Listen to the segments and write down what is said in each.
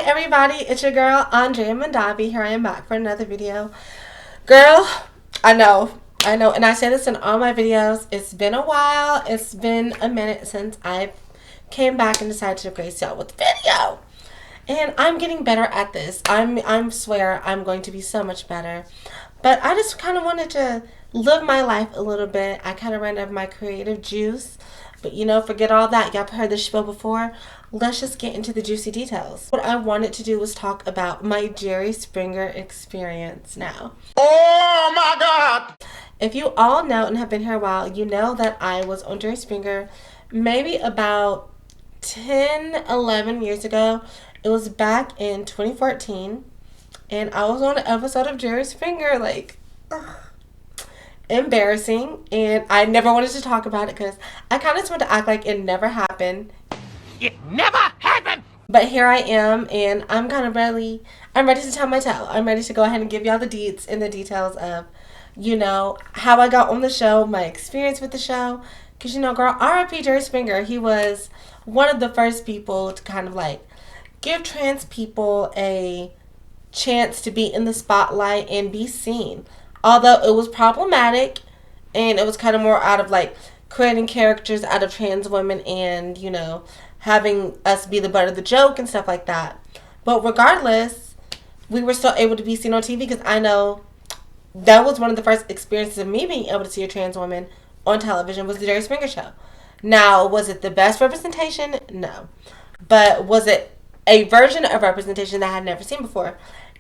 everybody, it's your girl Andrea Mandavi. Here I am back for another video. Girl, I know, and I say this in all my videos. It's been a while. It's been a minute since I came back and decided to grace y'all with the video. And I'm getting better at this. I swear I'm going to be so much better. But I just kind of wanted to live my life a little bit. I kind of ran out of my creative juice. But you know, forget all that. Y'all heard this spiel before. Let's just get into the juicy details. What I wanted to do was talk about my Jerry Springer experience now. Oh my God! If you all know and have been here a while, you know that I was on Jerry Springer maybe about 10, 11 years ago. It was back in 2014. And I was on an episode of Jerry Springer, like, embarrassing. And I never wanted to talk about it because I kind of just wanted to act like it never happened. It never happened! But here I am, and I'm ready to tell my tale. I'm ready to go ahead and give y'all the deets and the details of, you know, how I got on the show, my experience with the show. Because, you know, girl, R.I.P. Jerry Springer, he was one of the first people to kind of, like, give trans people a chance to be in the spotlight and be seen. Although it was problematic, and it was kind of more out of, like, creating characters out of trans women and, you know, having us be the butt of the joke and stuff like that. But regardless, we were still able to be seen on TV because I know that was one of the first experiences of me being able to see a trans woman on television was the Jerry Springer Show. Now, was it the best representation? No. But was it a version of representation that I had never seen before?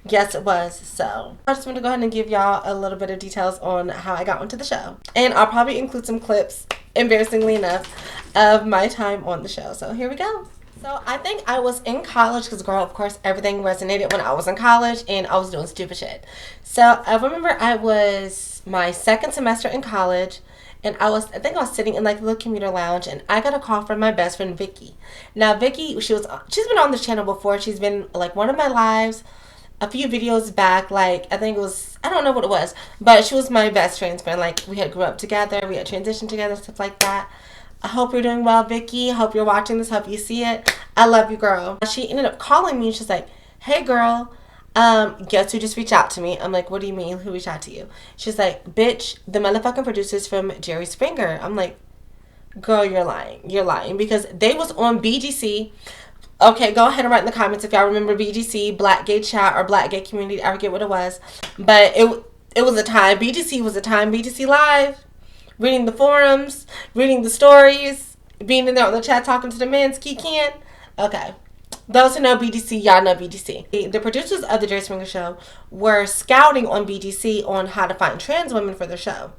Yes, it was. So I just want to go ahead and give y'all a little bit of details on how I got onto the show. And I'll probably include some clips, embarrassingly enough, of my time on the show. So here we go. So I think I was in college because, girl, of course, everything resonated when I was in college and I was doing stupid shit. So I remember I was my second semester in college and I think I was sitting in like the little commuter lounge and I got a call from my best friend, Vicky. Now, Vicky, she's been on this channel before. She's been like one of my lives a few videos back, like, I think it was, I don't know what it was, but she was my best friend's friend. Like, we had grew up together, we had transitioned together, stuff like that. I hope you're doing well, Vicky. Hope you're watching this. Hope you see it. I love you, girl. She ended up calling me and she's like, hey, girl, guess who just reached out to me? I'm like, what do you mean? Who reached out to you? She's like, bitch, the motherfucking producers from Jerry Springer. I'm like, girl, you're lying. You're lying because they was on BGC. Okay, go ahead and write in the comments if y'all remember BGC, Black Gay Chat, or Black Gay Community. I forget what it was. But it was a time. BGC was a time. BGC Live. Reading the forums. Reading the stories. Being in there on the chat talking to the men. Ski can. Okay. Those who know BGC, y'all know BGC. The producers of the Jerry Springer Show were scouting on BGC on how to find trans women for their show.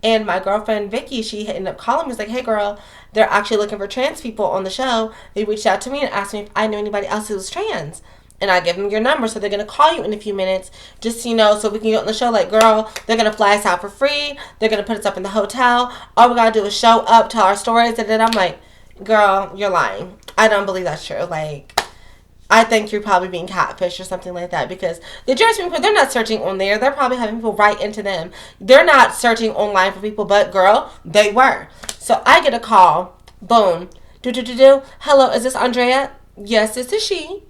And my girlfriend, Vicky, she ended up calling me. Was like, hey, girl, they're actually looking for trans people on the show. They reached out to me and asked me if I knew anybody else who was trans. And I gave them your number, so they're going to call you in a few minutes, just, you know, so we can get on the show. Like, girl, they're going to fly us out for free. They're going to put us up in the hotel. All we got to do is show up, tell our stories. And then I'm like, girl, you're lying. I don't believe that's true. Like, I think you're probably being catfished or something like that because the Jerry Springer, they're not searching on there. They're probably having people write into them. They're not searching online for people, but girl, they were. So I get a call. Boom. Hello, is this Andrea? Yes, this is she.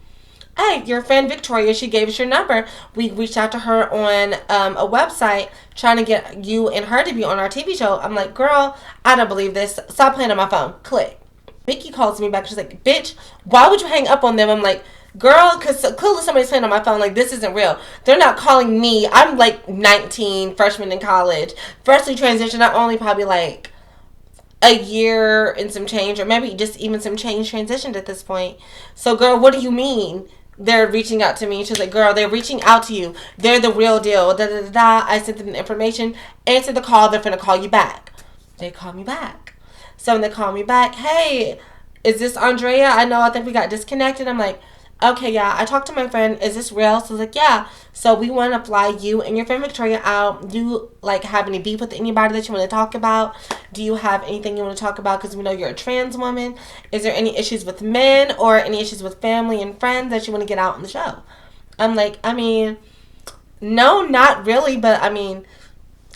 Hey, your friend Victoria, she gave us your number. We reached out to her on a website trying to get you and her to be on our TV show. I'm like, girl, I don't believe this. Stop playing on my phone. Click. Vicky calls me back. She's like, bitch, why would you hang up on them? I'm like, girl, because clearly somebody's playing on my phone. Like, this isn't real. They're not calling me. I'm like 19, freshman in college. Freshly transitioned. I'm only probably like a year and some change, or maybe just even some change transitioned at this point. So, girl, what do you mean they're reaching out to me? She's like, girl, they're reaching out to you. They're the real deal. I sent them the information. Answer the call. They're going to call you back. They call me back. So when they call me back, hey, is this Andrea? I think we got disconnected. I'm like, okay, yeah. I talked to my friend. Is this real? So I was like, yeah. So we want to fly you and your friend Victoria out. Do you, like, have any beef with anybody that you want to talk about? Do you have anything you want to talk about? Because we know you're a trans woman. Is there any issues with men or any issues with family and friends that you want to get out on the show? I'm like, I mean, no, not really. But, I mean,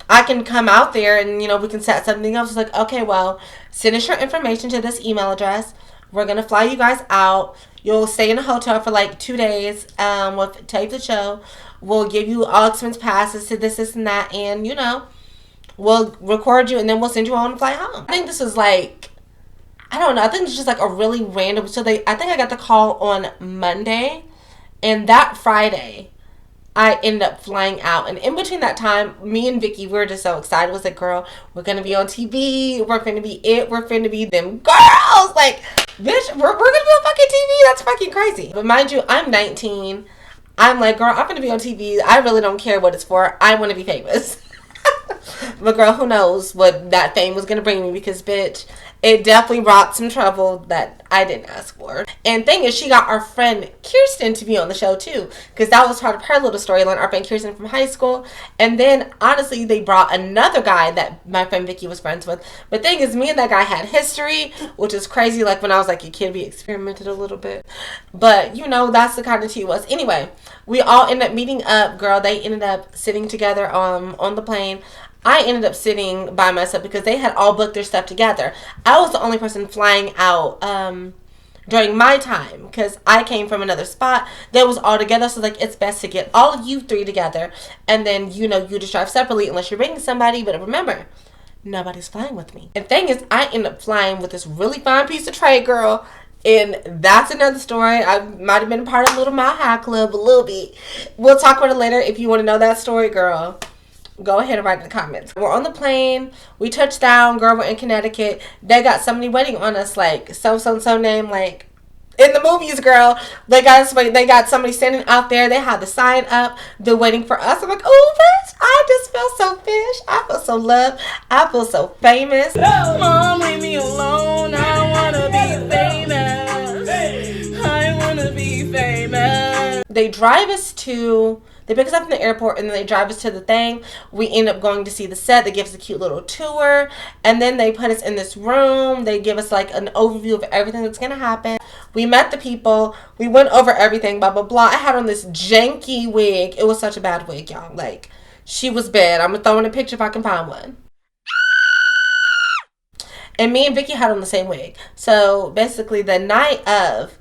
I can come out there and, you know, we can set something up. It's like, okay, well, send us your information to this email address. We're going to fly you guys out. You'll stay in a hotel for like 2 days. We'll tape the show. We'll give you all expense passes to this, and that, and we'll record you, and then we'll send you on a flight home. I think this was like, I don't know. I think it's just like a really random. So I think I got the call on Monday, and that Friday, I ended up flying out. And in between that time, me and Vicky, we were just so excited. It was like, girl, we're gonna be on TV. We're gonna be it. We're gonna be them girls. Like, bitch, we're gonna be on fucking TV. That's fucking crazy. But mind you, I'm 19. I'm like, girl, I'm gonna be on TV. I really don't care what it's for. I want to be famous. But girl, who knows what that fame was gonna bring me, because bitch, it definitely brought some trouble that I didn't ask for. And thing is, she got our friend Kirsten to be on the show too, because that was part of her little storyline, our friend Kirsten from high school. And then honestly, they brought another guy that my friend Vicky was friends with. But thing is, me and that guy had history, which is crazy. Like when I was like a kid, we experimented a little bit. But that's the kind of tea it was. Anyway, we all ended up meeting up, girl. They ended up sitting together on the plane. I ended up sitting by myself because they had all booked their stuff together. I was the only person flying out during my time because I came from another spot. They was all together, so like it's best to get all of you three together, and then you just drive separately unless you're bringing somebody. But remember, nobody's flying with me. And thing is, I ended up flying with this really fine piece of tray, girl. And that's another story. I might have been a part of Little Mile High Club a little bit. We'll talk about it later if you want to know that story, girl. Go ahead and write in the comments. We're on the plane. We touched down, girl. We're in Connecticut. They got somebody waiting on us, like so name, like in the movies, girl. They got us waiting. They got somebody standing out there. They had the sign up. They're waiting for us. I'm like, oh, bitch! I just feel so fish. I feel so loved. I feel so famous. Mom, leave me alone. I wanna be famous. I wanna be famous. They drive us to. They pick us up from the airport, and then they drive us to the thing. We end up going to see the set. They give us a cute little tour, and then they put us in this room. They give us like an overview of everything that's going to happen. We met the people. We went over everything, blah, blah, blah. I had on this janky wig. It was such a bad wig, y'all. Like, she was bad. I'm going to throw in a picture if I can find one. And me and Vicky had on the same wig. So, basically, the night of,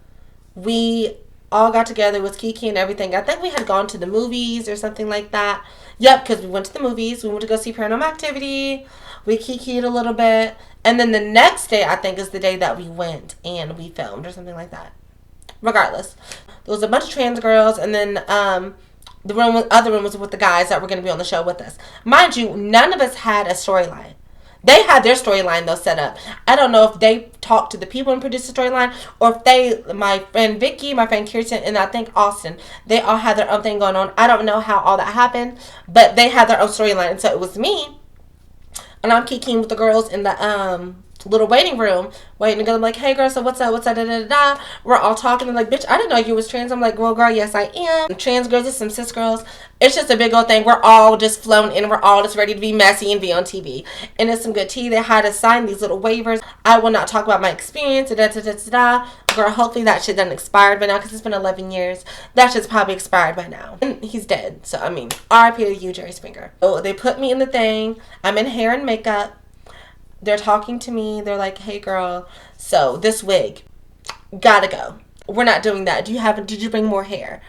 we all got together with Kiki and everything. I think we had gone to the movies or something like that. Yep, because we went to the movies. We went to go see Paranormal Activity. We kikied a little bit. And then the next day, I think, is the day that we went and we filmed or something like that. Regardless, there was a bunch of trans girls, and then the other room was with the guys that were going to be on the show with us. Mind you, none of us had a storyline. They had their storyline, though, set up. I don't know if they talked to the people and produced the storyline, or if my friend Vicky, my friend Kirsten, and I think Austin, they all had their own thing going on. I don't know how all that happened, but they had their own storyline. And so it was me, and I'm kikiing with the girls in the little waiting room, waiting to go. I'm like, hey, girl, so what's up, da, da, da, da. We're all talking. They're like, bitch, I didn't know you was trans. I'm like, well, girl, yes, I am. Trans girls, there's some cis girls. It's just a big old thing. We're all just flown in. We're all just ready to be messy and be on TV. And it's some good tea. They had us sign these little waivers. I will not talk about my experience. Da, da, da, da, da. Girl, hopefully that shit done expired by now, because it's been 11 years. That shit's probably expired by now. And he's dead. So, I mean, RIP to you, Jerry Springer. So, they put me in the thing. I'm in hair and makeup. They're talking to me. They're like, hey, girl, so this wig, gotta go. We're not doing that. Did you bring more hair?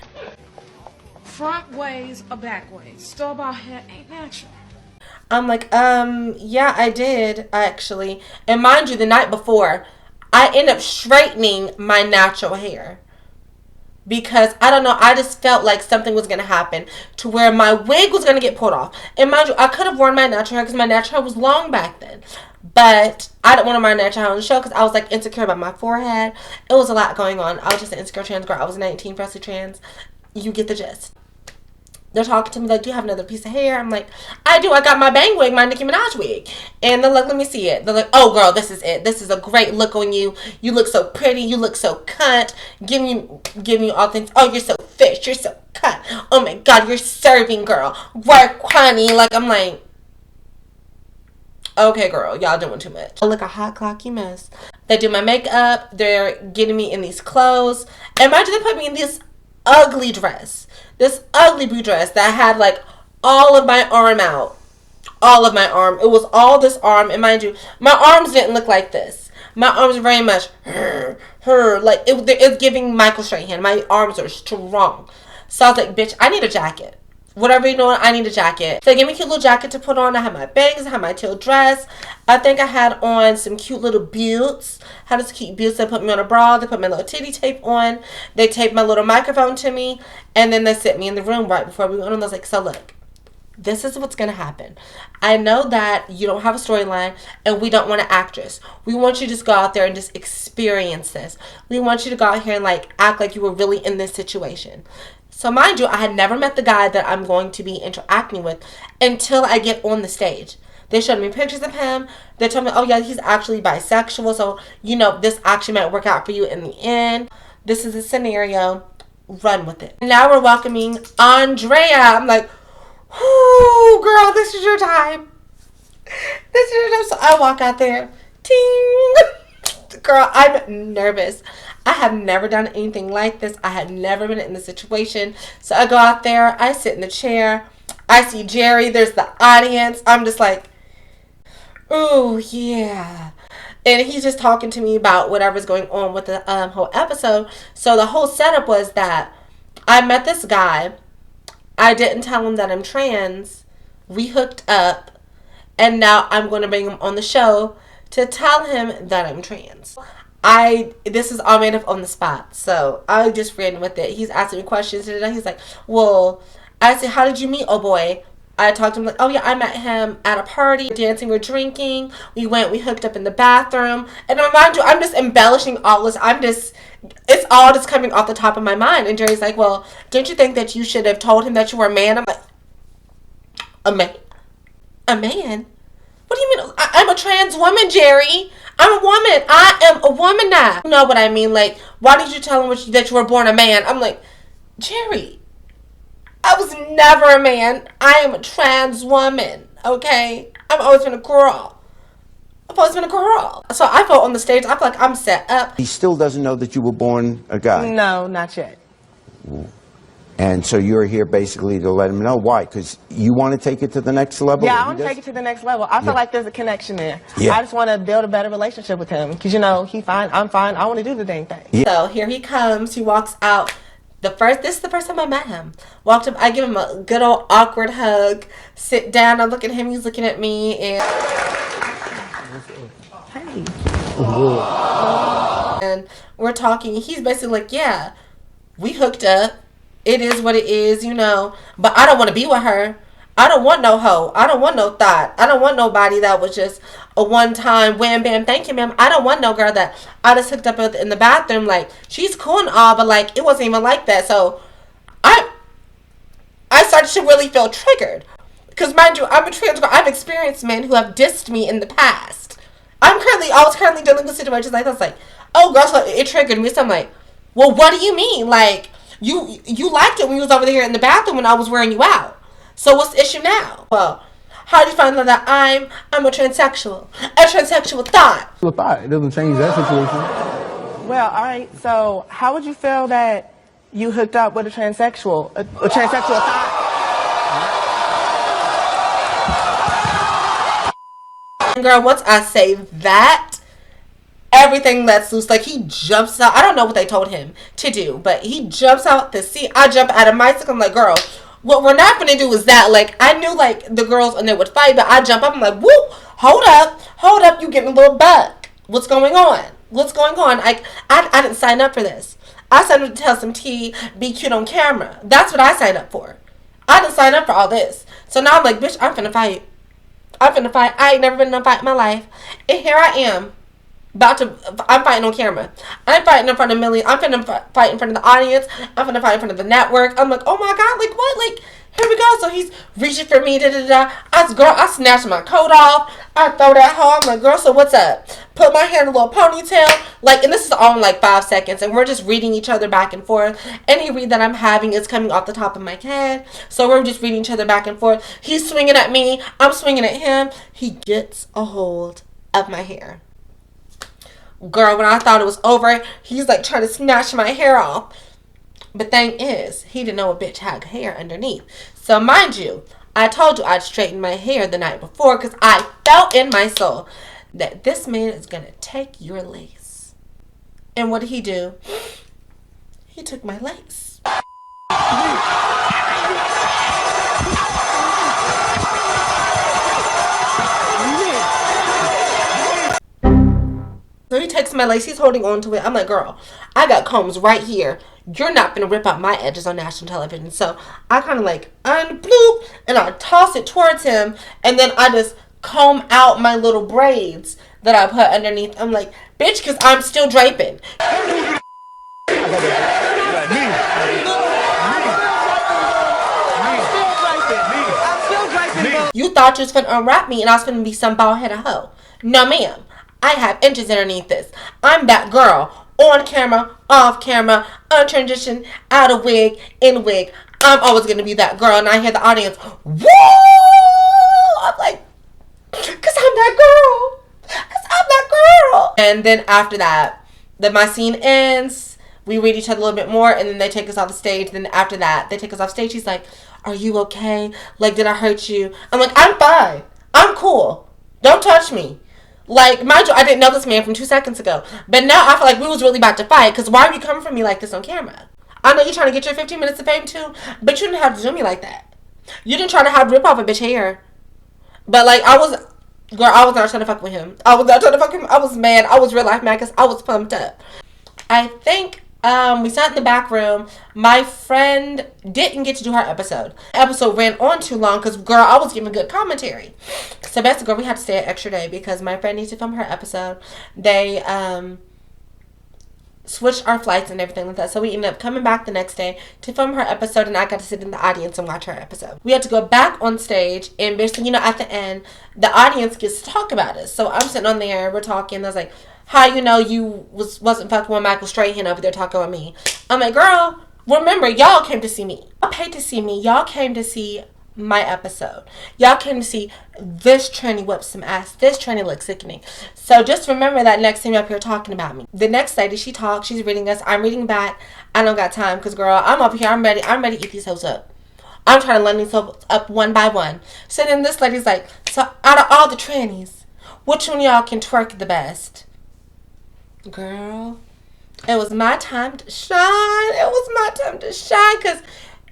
Front ways or back ways? Store-bought hair ain't natural. I'm like, yeah, I did, actually. And mind you, the night before, I ended up straightening my natural hair. Because, I don't know, I just felt like something was going to happen to where my wig was going to get pulled off. And mind you, I could have worn my natural hair because my natural hair was long back then. But I didn't want to wear my natural hair on the show because I was like insecure about my forehead. It was a lot going on. I was just an insecure trans girl. I was 19, freshly trans. You get the gist. They're talking to me like, do you have another piece of hair? I'm like, I do. I got my bang wig, my Nicki Minaj wig. And they're like, let me see it. They're like, oh, girl, this is it. This is a great look on you. You look so pretty. You look so cunt. Give me all things. Oh, you're so fish. You're so cunt. Oh, my God, you're serving, girl. Work, honey. Like, I'm like, okay, girl, y'all doing too much. I look a hot clocky mess. They do my makeup. They're getting me in these clothes. And mind you, they put me in this ugly dress. This ugly blue dress that had like all of my arm out. All of my arm. It was all this arm. And mind you, my arms didn't look like this. My arms were very much her, like, it's giving Michael Strahan. My arms are strong. So I was like, bitch, I need a jacket. Whatever you're doing, I need a jacket. So they gave me a cute little jacket to put on. I had my bangs, I had my teal dress. I think I had on some cute little boots. Had this cute boots. They put me on a bra. They put my little titty tape on. They taped my little microphone to me. And then they sit me in the room right before we went on. I was like, so look, this is what's going to happen. I know that you don't have a storyline and we don't want an actress. We want you to just go out there and just experience this. We want you to go out here and like act like you were really in this situation. So mind you, I had never met the guy that I'm going to be interacting with until I get on the stage. They showed me pictures of him. They told me, oh yeah, he's actually bisexual. So, you know, this actually might work out for you in the end. This is a scenario. Run with it. Now we're welcoming Andrea. I'm like, whoo, girl, this is your time. This is your time. So I walk out there. Ting. Girl, I'm nervous. I have never done anything like this. I had never been in this situation. So I go out there. I sit in the chair. I see Jerry. There's the audience. I'm just like, ooh, yeah. And he's just talking to me about whatever's going on with the whole episode. So the whole setup was that I met this guy. I didn't tell him that I'm trans. We hooked up. And now I'm going to bring him on the show to tell him that I'm trans. This is all made up on the spot. So I just ran with it. He's asking me questions. And he's like, well, I said, how did you meet, oh boy? I talked to him like, oh yeah, I met him at a party, dancing, we're drinking. We hooked up in the bathroom. And mind you, I'm just embellishing all this. It's all just coming off the top of my mind. And Jerry's like, well, don't you think that you should have told him that you were a man? I'm like, a man? A man? What do you mean? I'm a trans woman, Jerry. I'm a woman. I am a woman now. You know what I mean? Like, why did you tell him that you were born a man? I'm like, Jerry, I was never a man. I am a trans woman, okay? I've always been a girl. I've always been a girl. So I felt on the stage, I feel like I'm set up. He still doesn't know that you were born a guy? No, not yet. And so you're here basically to let him know. Why? Because you want to take it to the next level? Yeah, I want to take it to the next level. I feel like there's a connection there. Yeah. I just want to build a better relationship with him. Because, you know, he's fine, I'm fine. I want to do the dang thing. Yeah. So here he comes. He walks out. This is the first time I met him. Walked up. I give him a good old awkward hug. Sit down. I look at him. He's looking at me. And hey. And we're talking. He's basically like, yeah, we hooked up. It is what it is, you know. But I don't want to be with her. I don't want no hoe. I don't want no thought. I don't want nobody that was just a one-time wham bam thank you ma'am. I don't want no girl that I just hooked up with in the bathroom. Like, she's cool and all, but like it wasn't even like that. So I started to really feel triggered. Because mind you, I'm a trans girl. I've experienced men who have dissed me in the past. I was currently dealing with situations like that. Like, oh girl, so it triggered me. So I'm like, well, what do you mean? Like, you liked it when you was over there in the bathroom when I was wearing you out. So what's the issue now? Well, how do you find out that I'm a transsexual? A transsexual thought. It doesn't change that situation. Well, all right. So how would you feel that you hooked up with a transsexual thought? Girl, once I say that, everything lets loose. Like, he jumps out. I don't know what they told him to do, but he jumps out the seat. I jump out of my seat. I'm like, girl, what we're not going to do is that. Like, I knew, like, the girls and they would fight, but I jump up. I'm like, woo, hold up. You getting a little buck. What's going on? I didn't sign up for this. I signed up to tell some tea, be cute on camera. That's what I signed up for. I didn't sign up for all this. So now I'm like, bitch, I'm finna fight. I ain't never been in a fight in my life. And here I am. I'm fighting on camera. I'm fighting in front of millions. I'm finna fight in front of the audience. I'm finna fight in front of the network. I'm like, oh my God, like what? Like, here we go. So he's reaching for me, I snatched my coat off. I throw that hoe. I'm like, girl, so what's up? Put my hair in a little ponytail. Like, and this is all in like 5 seconds. And we're just reading each other back and forth. Any read that I'm having is coming off the top of my head. So we're just reading each other back and forth. He's swinging at me. I'm swinging at him. He gets a hold of my hair. Girl, when I thought it was over, he's like trying to snatch my hair off. But thing is, he didn't know a bitch had hair underneath. So mind you, I told you I'd straighten my hair the night before because I felt in my soul that this man is going to take your lace And what did he do? He took my lace. So he takes my lace, he's holding on to it. I'm like, girl, I got combs right here. You're not gonna rip out my edges on national television. So I kind of like unbloop and I toss it towards him, and then I just comb out my little braids that I put underneath. I'm like, bitch, because I'm still draping. You thought you was finna unwrap me and I was finna be some bald-headed hoe. No, ma'am. I have inches underneath this. I'm that girl. On camera, off camera, on transition, out of wig, in wig. I'm always gonna be that girl. And I hear the audience, woo! I'm like, because I'm that girl. Because I'm that girl. And then after that, then my scene ends. We read each other a little bit more, and then they take us off the stage. Then after that, they take us off stage. He's like, are you okay? Like, did I hurt you? I'm like, I'm fine. I'm cool. Don't touch me. Like, mind you, I didn't know this man from 2 seconds ago. But now I feel like we was really about to fight. Because why are you coming for me like this on camera? I know you're trying to get your 15 minutes of fame too. But you didn't have to do me like that. You didn't try to rip off a bitch hair. But like, I was not trying to fuck with him. I was not trying to fuck with him. I was mad. I was real life mad because I was pumped up. I think we sat in the back room. My friend didn't get to do her episode. The episode ran on too long because, girl, I was giving good commentary. So basically, girl, we had to stay an extra day because my friend needs to film her episode. They switched our flights and everything like that. So we ended up coming back the next day to film her episode, and I got to sit in the audience and watch her episode. We had to go back on stage, and basically, at the end, the audience gets to talk about us. So I'm sitting on there, we're talking, I was like, how you know you wasn't fucking with Michael Strahan over there talking with me? I'm like, girl, remember, y'all came to see me. Y'all paid to see me. Y'all came to see my episode. Y'all came to see this tranny whip some ass. This tranny looks sickening. So just remember that next time you're up here talking about me. The next lady, she talks. She's reading us. I'm reading back. I don't got time because, girl, I'm up here. I'm ready to eat these hoes up. I'm trying to line these hoes up one by one. So then this lady's like, so out of all the trannies, which one of y'all can twerk the best? Girl, it was my time to shine. It was my time to shine because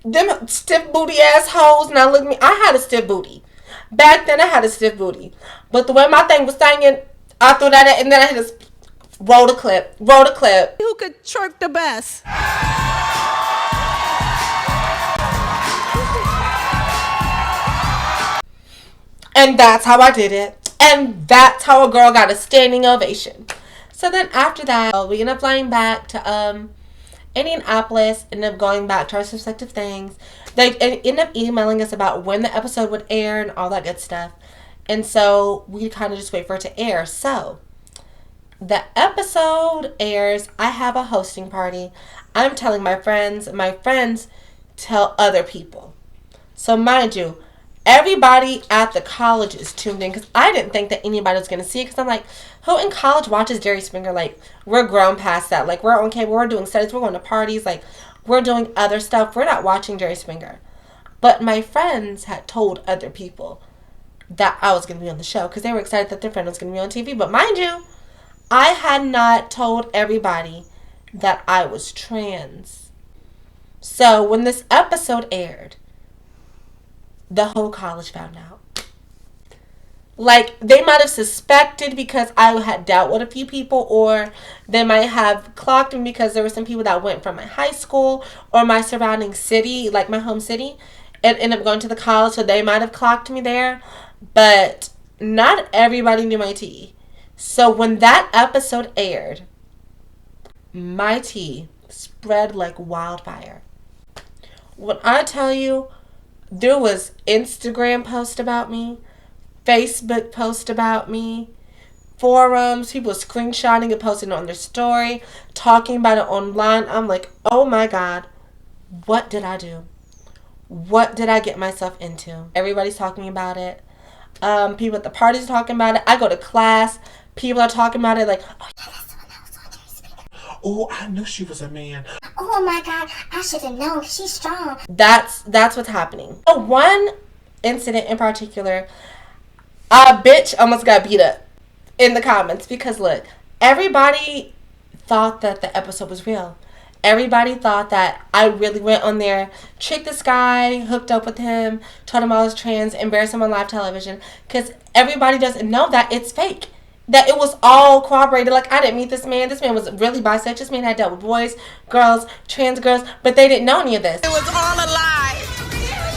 them stiff booty ass hoes. Now look at me. I had a stiff booty. Back then I had a stiff booty. But the way my thing was singing, I threw that in, and then I had to roll the clip. Who could twerk the best? And that's how I did it. And that's how a girl got a standing ovation. So then after that, we ended up flying back to Indianapolis, ended up going back to our respective things. They ended up emailing us about when the episode would air and all that good stuff. And so we kind of just wait for it to air. So the episode airs. I have a hosting party. I'm telling my friends tell other people. So mind you, everybody at the college is tuned in because I didn't think that anybody was going to see it because I'm like, who in college watches Jerry Springer? Like, we're grown past that. Like, we're on cable. We're doing studies. We're going to parties. Like, we're doing other stuff. We're not watching Jerry Springer. But my friends had told other people that I was going to be on the show because they were excited that their friend was going to be on TV. But mind you, I had not told everybody that I was trans. So when this episode aired, the whole college found out. Like, they might have suspected because I had dealt with a few people, or they might have clocked me because there were some people that went from my high school or my surrounding city, like my home city, and ended up going to the college, so they might have clocked me there. But not everybody knew my tea. So when that episode aired, my tea spread like wildfire. When I tell you, there was Instagram posts about me, Facebook posts about me, forums, people screenshotting and posting it on their story, talking about it online. I'm like, oh my God, what did I do? What did I get myself into? Everybody's talking about it. People at the parties are talking about it. I go to class, people are talking about it like, oh yeah, that's the one that was on Jerry Springer. Oh, I knew she was a man. Oh my God, I should have known. She's strong. That's what's happening. One incident in particular, a bitch almost got beat up in the comments because look, everybody thought that the episode was real. Everybody thought that I really went on there, tricked this guy, hooked up with him, told him I was trans, embarrassed him on live television. Because everybody doesn't know that it's fake. That it was all corroborated. Like, I didn't meet this man. This man was really bisexual. This man had dealt with boys, girls, trans girls. But they didn't know any of this. It was all a lie.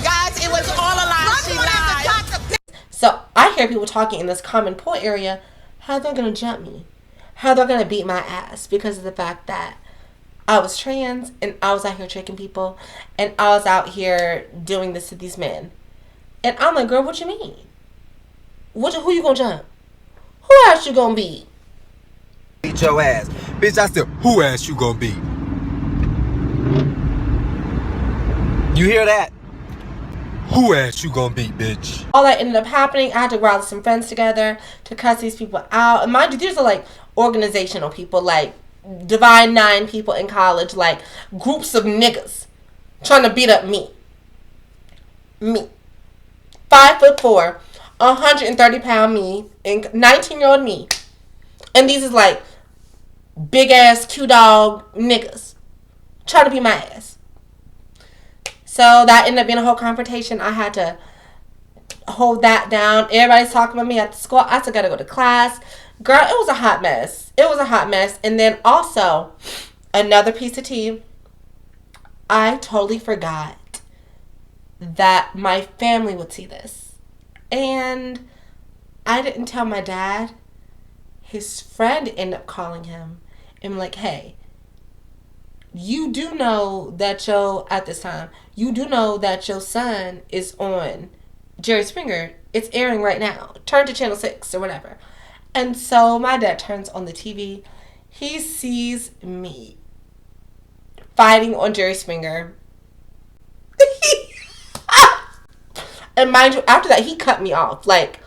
Guys, it was all a lie. She lied. So I hear people talking in this common pool area, how they're going to jump me. How they're going to beat my ass because of the fact that I was trans and I was out here tricking people and I was out here doing this to these men. And I'm like, girl, what you mean? Who you gonna jump? Who else you gonna beat? Beat your ass. Bitch, I said, who ass you gonna beat? You hear that? Who ass you gonna beat, bitch? All that ended up happening, I had to rally some friends together to cuss these people out. And mind you, these are like organizational people, like Divine Nine people in college, like groups of niggas trying to beat up me. Me. 5'4", 130-pound me, and 19-year-old me. And these is like big ass Q-dog niggas trying to beat my ass. So that ended up being a whole confrontation. I had to hold that down. Everybody's talking about me at the school. I still gotta go to class. Girl, it was a hot mess. It was a hot mess. And then also, another piece of tea, I totally forgot that my family would see this. And I didn't tell my dad. His friend ended up calling him and like, hey, you do know that at this time, you do know that your son is on Jerry Springer. It's airing right now. Turn to channel 6 or whatever. And so my dad turns on the TV. He sees me fighting on Jerry Springer. And mind you, after that, he cut me off. Like,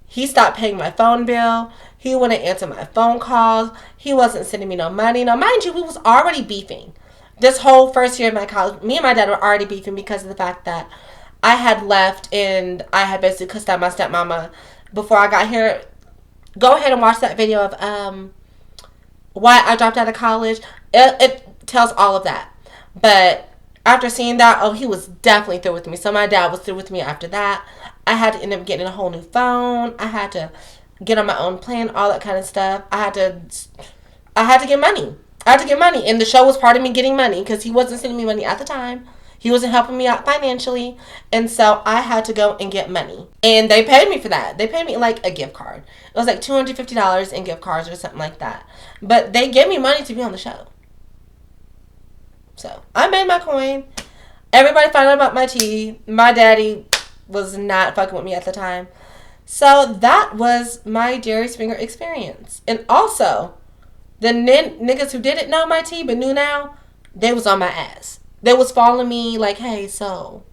he stopped paying my phone bill. He wouldn't answer my phone calls. He wasn't sending me no money. Now, mind you, we was already beefing. This whole first year of my college, me and my dad were already beefing because of the fact that I had left and I had basically cussed out my stepmama before I got here. Go ahead and watch that video of why I dropped out of college. It tells all of that. But after seeing that, he was definitely through with me. So my dad was through with me after that. I had to end up getting a whole new phone. I had to get on my own plan, all that kind of stuff. I had to get money. And the show was part of me getting money because he wasn't sending me money at the time. He wasn't helping me out financially. And so I had to go and get money. And they paid me for that. They paid me like a gift card. It was like $250 in gift cards or something like that. But they gave me money to be on the show. So I made my coin. Everybody found out about my tea. My daddy was not fucking with me at the time. So that was my Jerry Springer experience. And also, the niggas who didn't know my tea but knew now, they was on my ass. They was following me like, hey, so,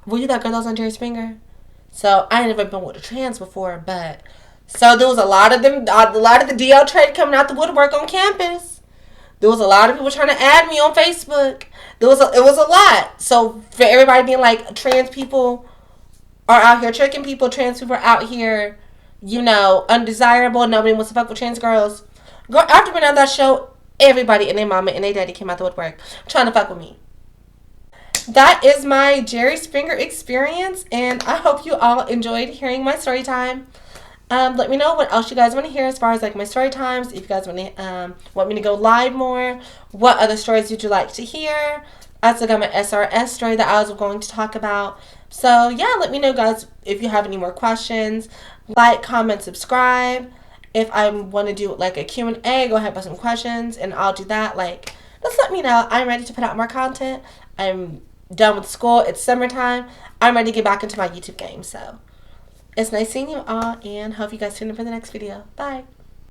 were you that girl that was on Jerry Springer? So, I ain't never been with a trans before, but, so there was a lot of the DL trade coming out the woodwork on campus. There was a lot of people trying to add me on Facebook. It was a lot. So, for everybody being like, trans people are out here tricking people, trans people are out here, undesirable, nobody wants to fuck with trans girls. Girl, after being on that show, everybody and their mama and their daddy came out the woodwork trying to fuck with me. That is my Jerry Springer experience, and I hope you all enjoyed hearing my story time. Let me know what else you guys want to hear as far as like my story times. If you guys want me to go live more, what other stories would you like to hear? I still got my SRS story that I was going to talk about. So yeah, let me know, guys, if you have any more questions. Like, comment, subscribe. If I want to do like a Q&A, go ahead and put some questions and I'll do that. Like, just let me know. I'm ready to put out more content. I'm done with school. It's summertime. I'm ready to get back into my YouTube game. So it's nice seeing you all and hope you guys tune in for the next video. Bye.